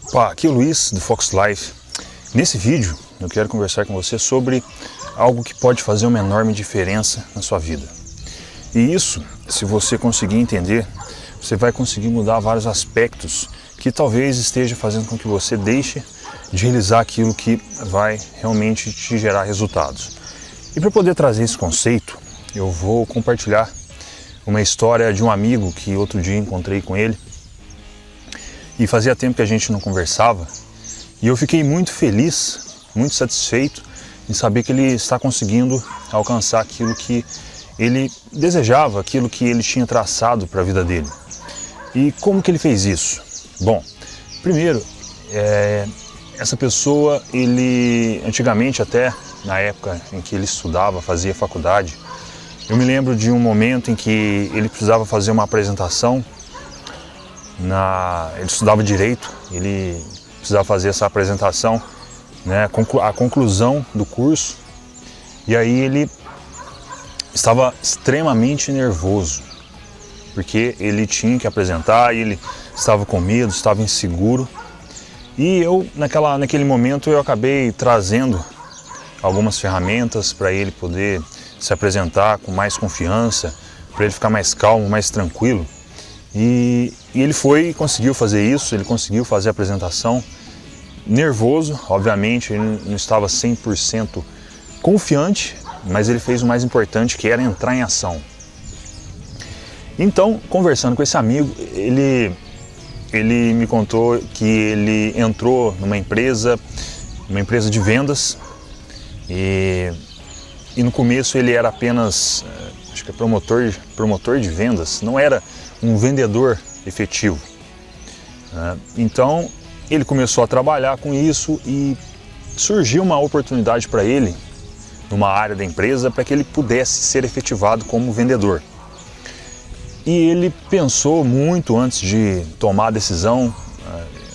Opa, aqui é o Luiz do Fox Life. Nesse vídeo eu quero conversar com você sobre algo que pode fazer uma enorme diferença na sua vida. E isso, se você conseguir entender, você vai conseguir mudar vários aspectos que talvez esteja fazendo com que você deixe de realizar aquilo que vai realmente te gerar resultados. E para poder trazer esse conceito, eu vou compartilhar uma história de um amigo que outro dia encontrei com ele. E fazia tempo que a gente não conversava, e eu fiquei muito feliz, muito satisfeito em saber que ele está conseguindo alcançar aquilo que ele desejava, aquilo que ele tinha traçado para a vida dele. E como que ele fez isso? Bom, primeiro, essa pessoa, ele antigamente, até na época em que ele estudava, fazia faculdade, eu me lembro de um momento em que ele precisava fazer uma apresentação. Ele estudava Direito, ele precisava fazer essa apresentação, né, a conclusão do curso, e aí ele estava extremamente nervoso, porque ele tinha que apresentar, e ele estava com medo, estava inseguro, e eu, naquele momento, eu acabei trazendo algumas ferramentas para ele poder se apresentar com mais confiança, para ele ficar mais calmo, mais tranquilo. E ele foi e conseguiu fazer isso, ele conseguiu fazer a apresentação nervoso, obviamente, ele não estava 100% confiante, mas ele fez o mais importante, que era entrar em ação. Então, conversando com esse amigo, ele me contou que ele entrou numa empresa de vendas, e no começo ele era apenas, acho que é promotor de vendas, não era um vendedor efetivo. Então ele começou a trabalhar com isso e surgiu uma oportunidade para ele numa área da empresa para que ele pudesse ser efetivado como vendedor. E ele pensou muito antes de tomar a decisão.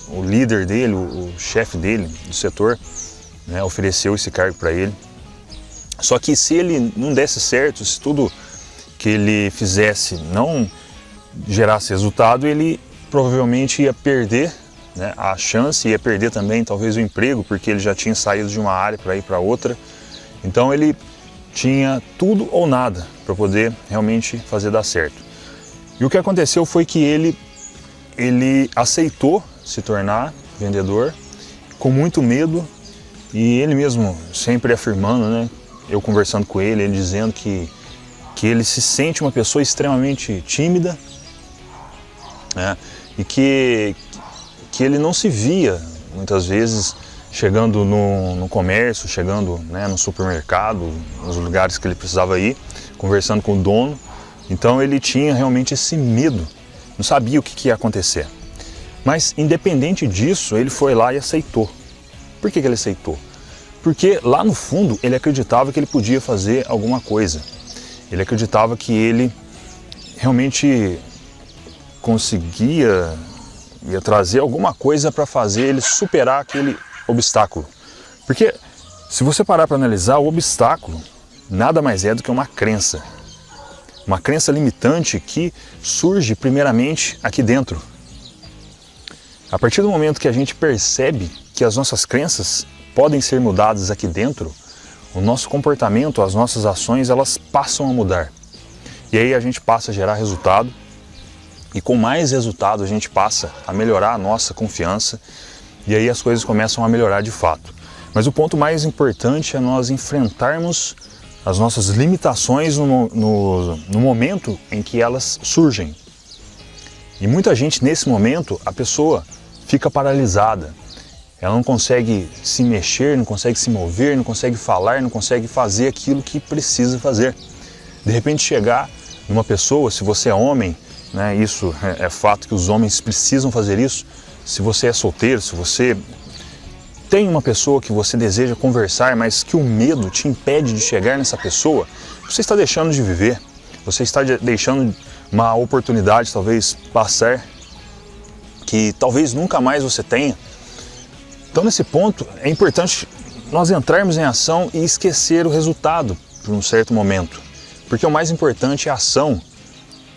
O líder dele, o chefe dele do setor, né, ofereceu esse cargo para ele. Só que se ele não desse certo, se tudo que ele fizesse não gerasse resultado, ele provavelmente ia perder, né, a chance, ia perder também talvez o emprego, porque ele já tinha saído de uma área para ir para outra. Então ele tinha tudo ou nada para poder realmente fazer dar certo. E o que aconteceu foi que ele aceitou se tornar vendedor com muito medo, e ele mesmo sempre afirmando, né, eu conversando com ele dizendo que ele se sente uma pessoa extremamente tímida, né, e que ele não se via muitas vezes chegando no comércio, chegando, né, no supermercado, nos lugares que ele precisava ir, conversando com o dono. Então ele tinha realmente esse medo, não sabia o que ia acontecer. Mas independente disso, ele foi lá e aceitou. Por que ele aceitou? Porque lá no fundo ele acreditava que ele podia fazer alguma coisa. Ele acreditava que ele realmente ia trazer alguma coisa para fazer ele superar aquele obstáculo. Porque se você parar para analisar, o obstáculo nada mais é do que uma crença limitante que surge primeiramente aqui dentro. A partir do momento que a gente percebe que as nossas crenças podem ser mudadas aqui dentro, o nosso comportamento, as nossas ações, elas passam a mudar. E aí a gente passa a gerar resultado, e com mais resultado a gente passa a melhorar a nossa confiança, e aí as coisas começam a melhorar de fato. Mas o ponto mais importante é nós enfrentarmos as nossas limitações no momento em que elas surgem. E muita gente nesse momento, a pessoa fica paralisada. Ela não consegue se mexer, não consegue se mover, não consegue falar, não consegue fazer aquilo que precisa fazer. De repente chegar numa pessoa, se você é homem, né, isso é fato que os homens precisam fazer isso. Se você é solteiro, se você tem uma pessoa que você deseja conversar, mas que o medo te impede de chegar nessa pessoa, você está deixando de viver, você está deixando uma oportunidade talvez passar, que talvez nunca mais você tenha. Então nesse ponto é importante nós entrarmos em ação e esquecer o resultado por um certo momento, porque o mais importante é a ação,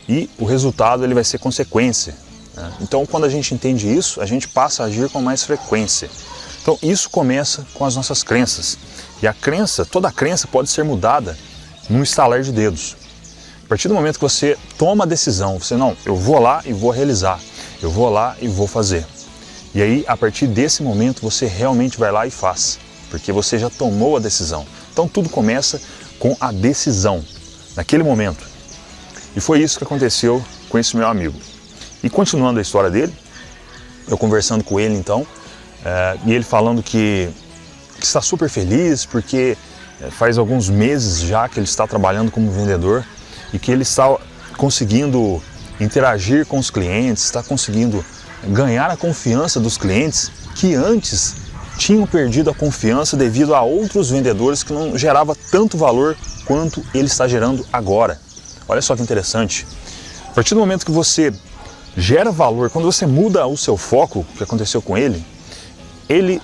e o resultado ele vai ser consequência. né? Então, quando a gente entende isso, a gente passa a agir com mais frequência. Então, isso começa com as nossas crenças. E a crença, toda crença pode ser mudada num estalar de dedos. A partir do momento que você toma a decisão, você não, eu vou lá e vou realizar, eu vou lá e vou fazer. E aí, a partir desse momento, você realmente vai lá e faz, porque você já tomou a decisão. Então, tudo começa com a decisão, naquele momento. E foi isso que aconteceu com esse meu amigo. E continuando a história dele, eu conversando com ele então, e ele falando que está super feliz porque faz alguns meses já que ele está trabalhando como vendedor e que ele está conseguindo interagir com os clientes, está conseguindo ganhar a confiança dos clientes que antes tinham perdido a confiança devido a outros vendedores que não gerava tanto valor quanto ele está gerando agora. Olha só que interessante. A partir do momento que você gera valor, quando você muda o seu foco, o que aconteceu com ele, ele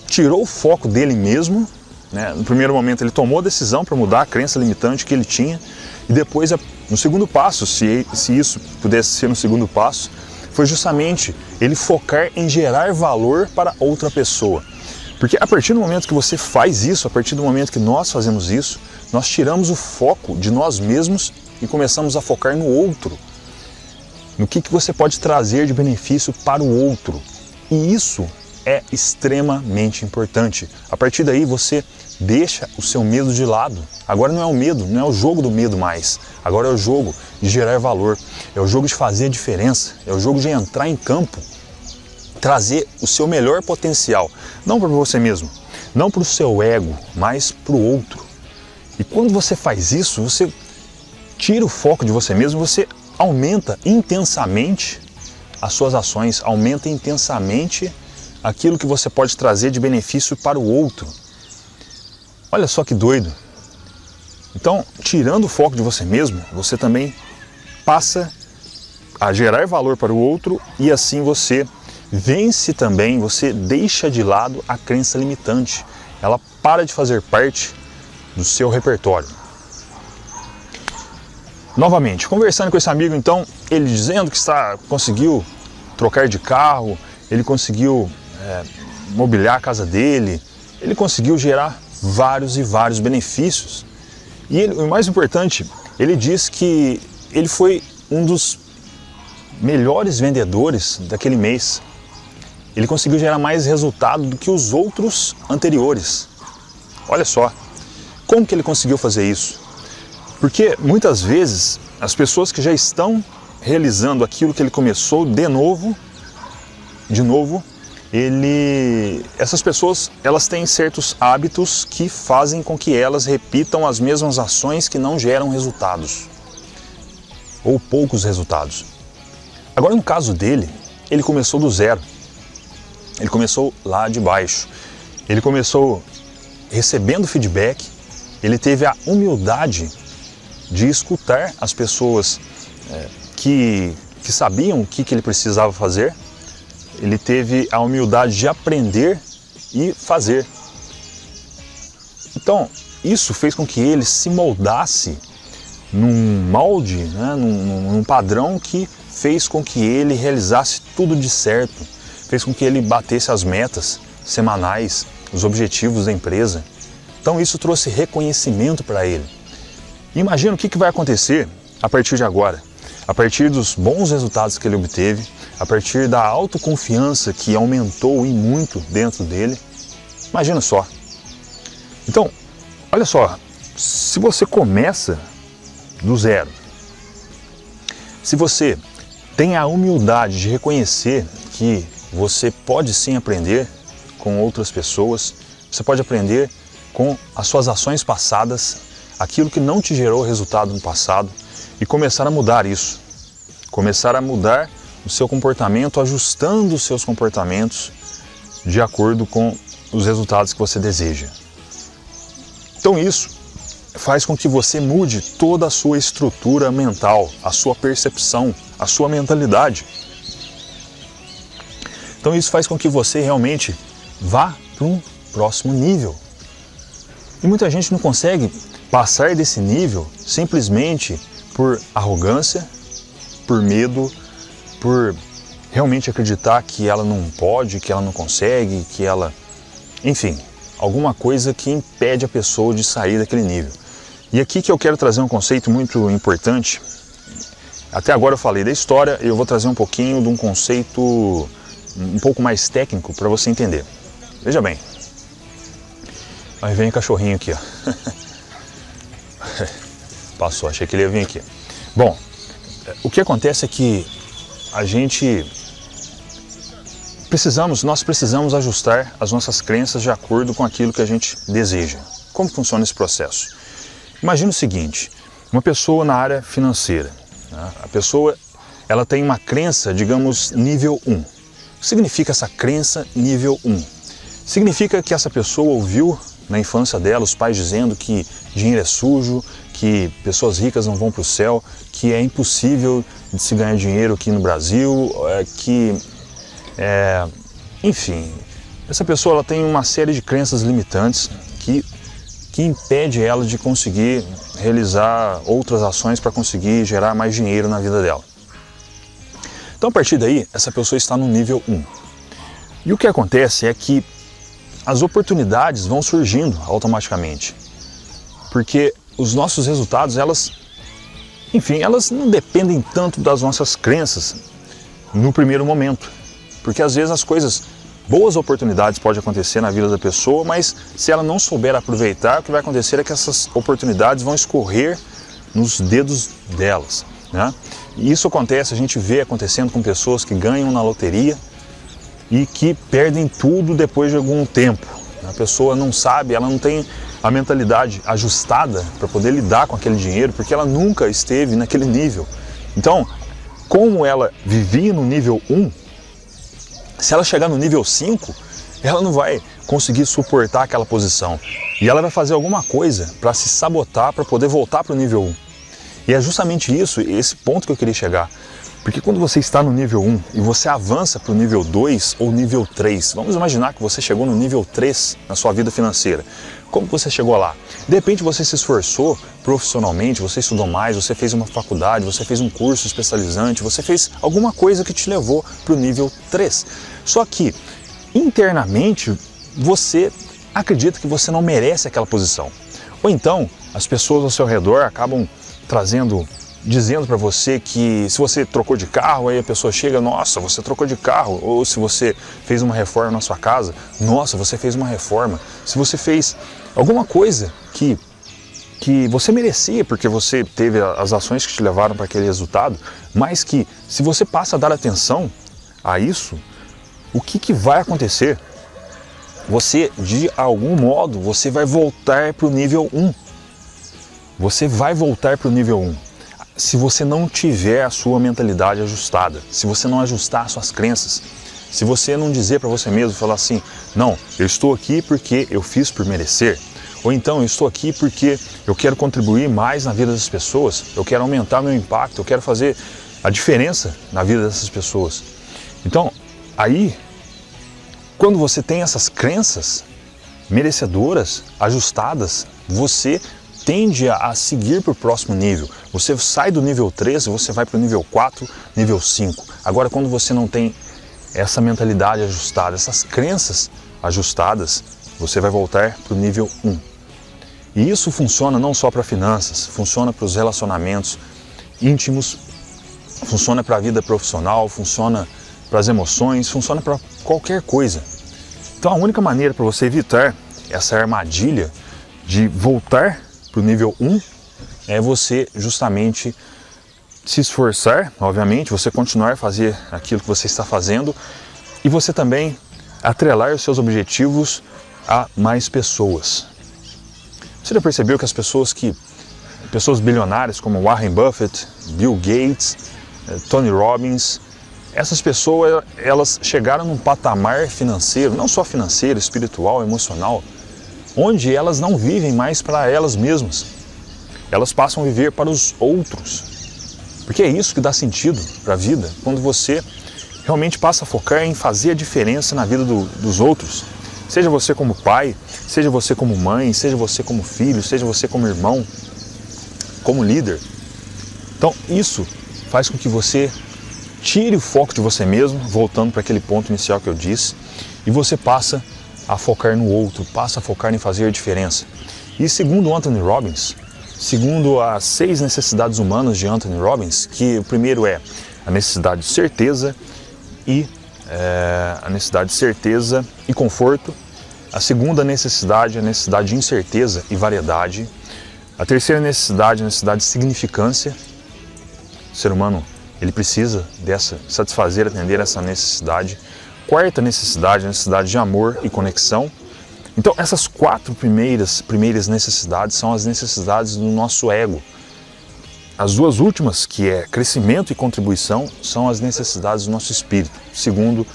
tirou o foco dele mesmo, né? No primeiro momento ele tomou a decisão para mudar a crença limitante que ele tinha, e depois, no segundo passo, se isso pudesse ser no segundo passo, foi justamente ele focar em gerar valor para outra pessoa. Porque a partir do momento que você faz isso, a partir do momento que nós fazemos isso, nós tiramos o foco de nós mesmos e começamos a focar no outro. No que você pode trazer de benefício para o outro. E isso é extremamente importante. A partir daí você deixa o seu medo de lado. Agora não é o medo, não é o jogo do medo mais. Agora é o jogo de gerar valor. É o jogo de fazer a diferença. É o jogo de entrar em campo. Trazer o seu melhor potencial. Não para você mesmo, não para o seu ego, mas para o outro. E quando você faz isso, você tira o foco de você mesmo, você aumenta intensamente as suas ações, aumenta intensamente aquilo que você pode trazer de benefício para o outro. Olha só que doido. Então, tirando o foco de você mesmo, você também passa a gerar valor para o outro e assim você vence também, você deixa de lado a crença limitante. Ela para de fazer parte do seu repertório. Novamente, conversando com esse amigo, então, ele dizendo que conseguiu trocar de carro, ele conseguiu mobiliar a casa dele, ele conseguiu gerar vários e vários benefícios. E o mais importante, ele diz que ele foi um dos melhores vendedores daquele mês. Ele conseguiu gerar mais resultado do que os outros anteriores. Olha só, como que ele conseguiu fazer isso? Porque muitas vezes as pessoas que já estão realizando aquilo que ele começou de novo, essas pessoas, elas têm certos hábitos que fazem com que elas repitam as mesmas ações que não geram resultados, ou poucos resultados. Agora, no caso dele, ele começou do zero, ele começou lá de baixo, ele começou recebendo feedback, ele teve a humildade de escutar as pessoas que sabiam o que ele precisava fazer. Ele teve a humildade de aprender e fazer. Então, isso fez com que ele se moldasse num molde, né, num padrão que fez com que ele realizasse tudo de certo, fez com que ele batesse as metas semanais, os objetivos da empresa. Então isso trouxe reconhecimento para ele. Imagina o que vai acontecer a partir de agora, a partir dos bons resultados que ele obteve, a partir da autoconfiança que aumentou e muito dentro dele. Imagina só. Então, olha só, se você começa do zero, se você tem a humildade de reconhecer que você pode sim aprender com outras pessoas, você pode aprender com as suas ações passadas, aquilo que não te gerou resultado no passado, e começar a mudar isso, começar a mudar o seu comportamento, ajustando os seus comportamentos de acordo com os resultados que você deseja. Então isso faz com que você mude toda a sua estrutura mental, a sua percepção, a sua mentalidade. Então isso faz com que você realmente vá para um próximo nível. E muita gente não consegue passar desse nível simplesmente por arrogância, por medo, por realmente acreditar que ela não pode, que ela não consegue, que ela... Enfim, alguma coisa que impede a pessoa de sair daquele nível. E aqui que eu quero trazer um conceito muito importante. Até agora eu falei da história, eu vou trazer um pouquinho de um conceito um pouco mais técnico para você entender. Veja bem. Aí vem o cachorrinho aqui, ó. Passou, achei que ele ia vir aqui. Bom, o que acontece é que nós precisamos ajustar as nossas crenças de acordo com aquilo que a gente deseja. Como funciona esse processo? Imagina o seguinte, uma pessoa na área financeira, né? A pessoa ela tem uma crença, digamos, nível 1. O que significa essa crença nível 1? Significa que essa pessoa ouviu na infância dela os pais dizendo que dinheiro é sujo, que pessoas ricas não vão para o céu, que é impossível de se ganhar dinheiro aqui no Brasil, enfim, essa pessoa ela tem uma série de crenças limitantes que impede ela de conseguir realizar outras ações para conseguir gerar mais dinheiro na vida dela. Então a partir daí, essa pessoa está no nível 1. E o que acontece é que as oportunidades vão surgindo automaticamente, porque os nossos resultados, elas não dependem tanto das nossas crenças no primeiro momento, porque às vezes boas oportunidades podem acontecer na vida da pessoa, mas se ela não souber aproveitar, o que vai acontecer é que essas oportunidades vão escorrer nos dedos delas, né? E isso acontece, a gente vê acontecendo com pessoas que ganham na loteria e que perdem tudo depois de algum tempo. A pessoa não sabe, ela não tem a mentalidade ajustada para poder lidar com aquele dinheiro, porque ela nunca esteve naquele nível. Então, como ela vivia no nível 1, se ela chegar no nível 5, ela não vai conseguir suportar aquela posição. E ela vai fazer alguma coisa para se sabotar, para poder voltar para o nível 1. E é justamente esse ponto que eu queria chegar. Porque quando você está no nível 1 e você avança para o nível 2 ou nível 3, vamos imaginar que você chegou no nível 3 na sua vida financeira. Como você chegou lá? De repente você se esforçou profissionalmente, você estudou mais, você fez uma faculdade, você fez um curso especializante, você fez alguma coisa que te levou para o nível 3. Só que internamente você acredita que você não merece aquela posição. Ou então as pessoas ao seu redor acabam dizendo para você que se você trocou de carro, aí a pessoa chega, nossa, você trocou de carro. Ou se você fez uma reforma na sua casa, nossa, você fez uma reforma. Se você fez alguma coisa que você merecia, porque você teve as ações que te levaram para aquele resultado, mas que se você passa a dar atenção a isso, o que vai acontecer? Você, de algum modo, você vai voltar para o nível 1. Você vai voltar para o nível 1. Se você não tiver a sua mentalidade ajustada, se você não ajustar as suas crenças, se você não dizer para você mesmo, falar assim, não, eu estou aqui porque eu fiz por merecer, ou então eu estou aqui porque eu quero contribuir mais na vida das pessoas, eu quero aumentar meu impacto, eu quero fazer a diferença na vida dessas pessoas. Então, aí, quando você tem essas crenças merecedoras, ajustadas, você tende a seguir para o próximo nível. Você sai do nível 3 e você vai para o nível 4, nível 5. Agora, quando você não tem essa mentalidade ajustada, essas crenças ajustadas, você vai voltar para o nível 1. E isso funciona não só para finanças, funciona para os relacionamentos íntimos, funciona para a vida profissional, funciona para as emoções, funciona para qualquer coisa. Então a única maneira para você evitar essa armadilha de voltar para o nível 1 é você justamente se esforçar, obviamente, você continuar a fazer aquilo que você está fazendo e você também atrelar os seus objetivos a mais pessoas. Você já percebeu que pessoas bilionárias como Warren Buffett, Bill Gates, Tony Robbins, essas pessoas, elas chegaram num patamar financeiro, não só financeiro, espiritual, emocional, onde elas não vivem mais para elas mesmas. Elas passam a viver para os outros. Porque é isso que dá sentido para a vida, quando você realmente passa a focar em fazer a diferença na vida dos outros. Seja você como pai, seja você como mãe, seja você como filho, seja você como irmão, como líder. Então isso faz com que você tire o foco de você mesmo, voltando para aquele ponto inicial que eu disse, e você passa a focar no outro, passa a focar em fazer a diferença. E segundo Anthony Robbins, segundo as 6 necessidades humanas de Anthony Robbins, que o primeiro é a necessidade de certeza e conforto. A segunda necessidade é a necessidade de incerteza e variedade. A terceira necessidade é a necessidade de significância. O ser humano, ele precisa satisfazer, atender essa necessidade. Quarta necessidade é a necessidade de amor e conexão. Então essas 4 primeiras necessidades são as necessidades do nosso ego. As 2 últimas, que é crescimento e contribuição, são as necessidades do nosso espírito, segundo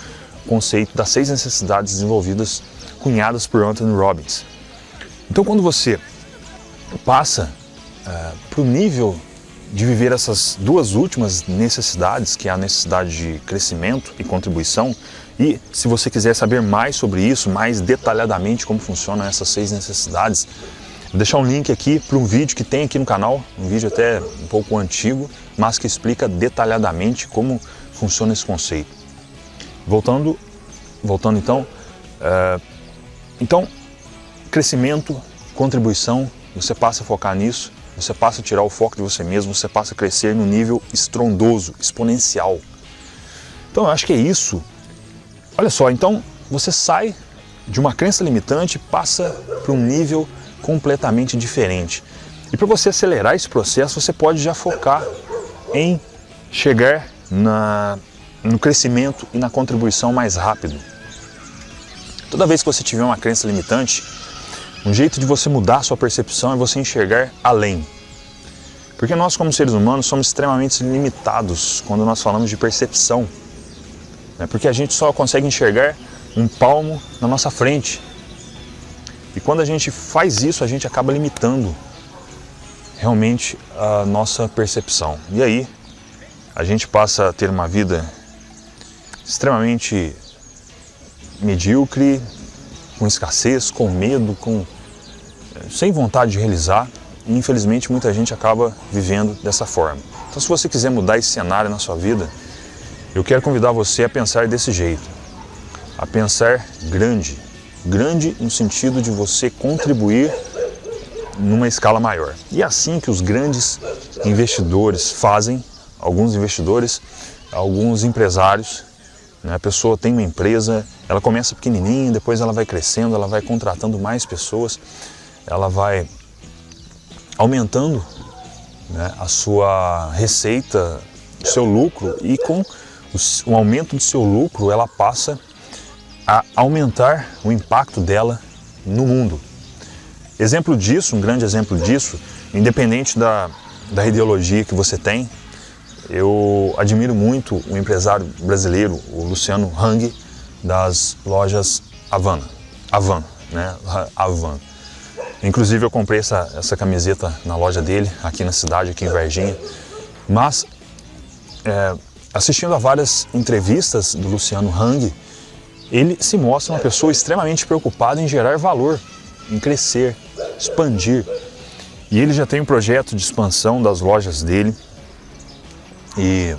o conceito das 6 necessidades desenvolvidas, cunhadas por Anthony Robbins. Então quando você passa para o nível de viver essas 2 últimas necessidades, que é a necessidade de crescimento e contribuição, e se você quiser saber mais sobre isso, mais detalhadamente como funcionam essas 6 necessidades, vou deixar um link aqui para um vídeo que tem aqui no canal, um vídeo até um pouco antigo, mas que explica detalhadamente como funciona esse conceito. Voltando então, crescimento, contribuição, você passa a focar nisso, você passa a tirar o foco de você mesmo, você passa a crescer no nível estrondoso, exponencial. Então eu acho que é isso. Olha só, então você sai de uma crença limitante e passa para um nível completamente diferente. E para você acelerar esse processo, você pode já focar em chegar no crescimento e na contribuição mais rápido. Toda vez que você tiver uma crença limitante, um jeito de você mudar a sua percepção é você enxergar além. Porque nós, como seres humanos, somos extremamente limitados quando nós falamos de percepção. Porque a gente só consegue enxergar um palmo na nossa frente. E quando a gente faz isso, a gente acaba limitando realmente a nossa percepção. E aí, a gente passa a ter uma vida extremamente medíocre, com escassez, com medo, sem vontade de realizar. E infelizmente muita gente acaba vivendo dessa forma. Então se você quiser mudar esse cenário na sua vida, eu quero convidar você a pensar desse jeito. A pensar grande. Grande no sentido de você contribuir numa escala maior. E é assim que os grandes investidores fazem, alguns investidores, alguns empresários. A pessoa tem uma empresa, ela começa pequenininha, depois ela vai crescendo, ela vai contratando mais pessoas, ela vai aumentando a sua receita, o seu lucro, e com o aumento do seu lucro ela passa a aumentar o impacto dela no mundo. Exemplo disso, um grande exemplo disso, independente da ideologia que você tem, eu admiro muito o empresário brasileiro, o Luciano Hang, das lojas Avan. Inclusive eu comprei essa camiseta na loja dele, aqui na cidade, aqui em Varginha. Mas, assistindo a várias entrevistas do Luciano Hang, ele se mostra uma pessoa extremamente preocupada em gerar valor, em crescer, expandir. E ele já tem um projeto de expansão das lojas dele. E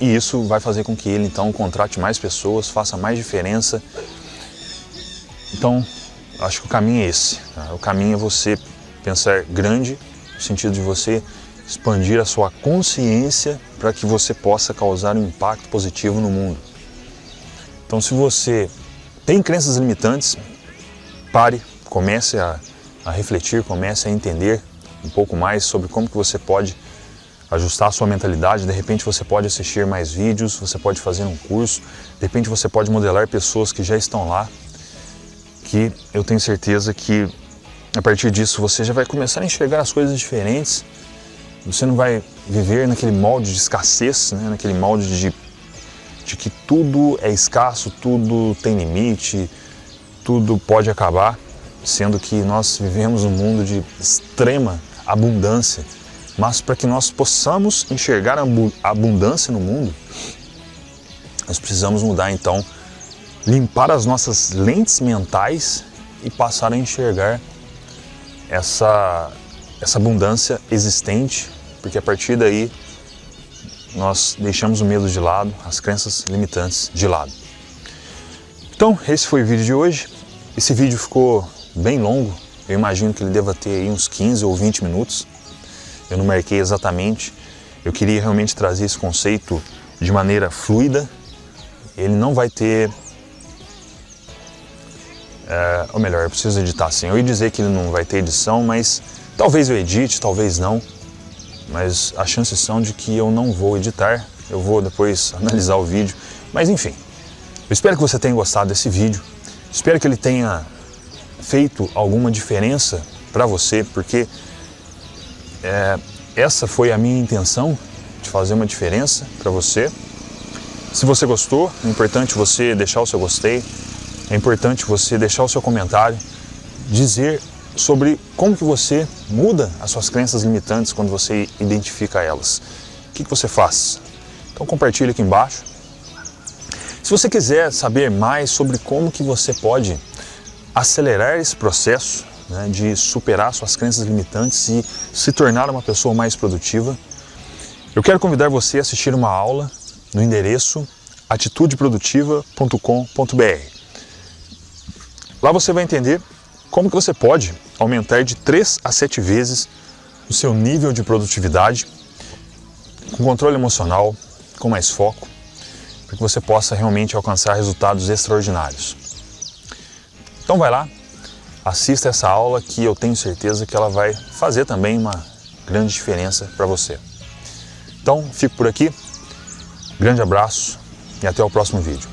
isso vai fazer com que ele então contrate mais pessoas, faça mais diferença. Então, acho que o caminho é esse. O caminho é você pensar grande, no sentido de você expandir a sua consciência para que você possa causar um impacto positivo no mundo. Então, se você tem crenças limitantes, pare, comece a refletir, comece a entender um pouco mais sobre como que você pode ajustar a sua mentalidade. De repente você pode assistir mais vídeos, você pode fazer um curso, de repente você pode modelar pessoas que já estão lá, que eu tenho certeza que a partir disso você já vai começar a enxergar as coisas diferentes. Você não vai viver naquele molde de escassez, naquele molde de que tudo é escasso, tudo tem limite, tudo pode acabar, sendo que nós vivemos num mundo de extrema abundância. Mas para que nós possamos enxergar a abundância no mundo, nós precisamos mudar então, limpar as nossas lentes mentais e passar a enxergar essa abundância existente, porque a partir daí nós deixamos o medo de lado, as crenças limitantes de lado. Então, esse foi o vídeo de hoje. Esse vídeo ficou bem longo, eu imagino que ele deva ter aí uns 15 ou 20 minutos. Eu não marquei exatamente, eu queria realmente trazer esse conceito de maneira fluida. Ele não vai ter... ou melhor, eu preciso editar assim. Eu ia dizer que ele não vai ter edição, mas talvez eu edite, talvez não. Mas as chances são de que eu não vou editar. Eu vou depois analisar o vídeo. Mas enfim, eu espero que você tenha gostado desse vídeo. Espero que ele tenha feito alguma diferença para você, porque essa foi a minha intenção, de fazer uma diferença para você. Se você gostou, é importante você deixar o seu gostei. É importante você deixar o seu comentário, dizer sobre como que você muda as suas crenças limitantes quando você identifica elas. O que você faz? Então compartilhe aqui embaixo. Se você quiser saber mais sobre como que você pode acelerar esse processo, né, de superar suas crenças limitantes e se tornar uma pessoa mais produtiva, eu quero convidar você a assistir uma aula no endereço atitudeprodutiva.com.br. Lá você vai entender como que você pode aumentar de 3 a 7 vezes o seu nível de produtividade, com controle emocional, com mais foco, para que você possa realmente alcançar resultados extraordinários. Então vai lá, assista essa aula que eu tenho certeza que ela vai fazer também uma grande diferença para você. Então, fico por aqui, grande abraço e até o próximo vídeo.